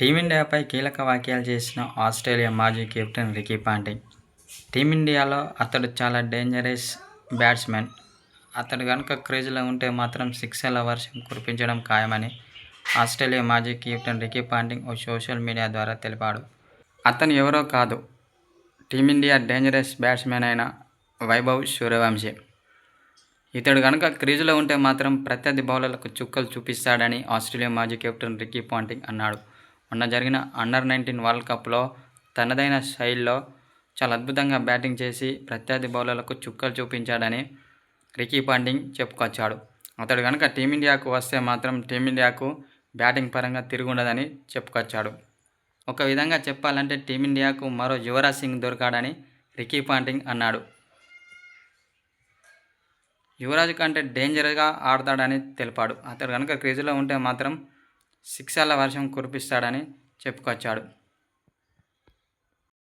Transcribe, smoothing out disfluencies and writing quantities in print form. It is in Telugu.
టీమిండియాపై కీలక వ్యాఖ్యలు చేసిన ఆస్ట్రేలియా మాజీ కెప్టెన్ రికీ పాంటింగ్. టీమిండియాలో అతడు చాలా డేంజరస్ బ్యాట్స్మన్. అతడు గనుక క్రీజులో ఉంటే మాత్రం సిక్సర్ల వర్షం కురిపించడం ఖాయమని ఆస్ట్రేలియా మాజీ కెప్టెన్ రికీ పాంటింగ్ ఓ సోషల్ మీడియా ద్వారా తెలిపాడు. అతను ఎవరో కాదు, టీమిండియా డేంజరస్ బ్యాట్స్మన్ అయిన వైభవ్ సూర్యవంశీ. ఇతడు గనుక క్రీజులో ఉంటే మాత్రం ప్రత్యర్థి బౌలర్లకు చుక్కలు చూపిస్తాడని ఆస్ట్రేలియా మాజీ కెప్టెన్ రికీ పాంటింగ్ అన్నాడు. మొన్న జరిగిన అండర్-19 వరల్డ్ కప్లో తనదైన శైలిలో చాలా అద్భుతంగా బ్యాటింగ్ చేసి ప్రత్యర్థి బౌలర్లకు చుక్కలు చూపించాడని రికీ పాంటింగ్ చెప్పుకొచ్చాడు. అతడు గనుక టీమిండియాకు వస్తే మాత్రం టీమిండియాకు బ్యాటింగ్ పరంగా తిరుగుండదని చెప్పుకొచ్చాడు. ఒక విధంగా చెప్పాలంటే టీమిండియాకు మరో యువరాజ్ సింగ్ దొరికాడని రికీ పాంటింగ్ అన్నాడు. యువరాజ్ కంటే డేంజర్గా ఆడతాడని తెలిపాడు. అతడు కనుక క్రీజులో ఉంటే మాత్రం సిక్సర్ల వర్షం కురిపిస్తాడని చెప్పుకొచ్చాడు.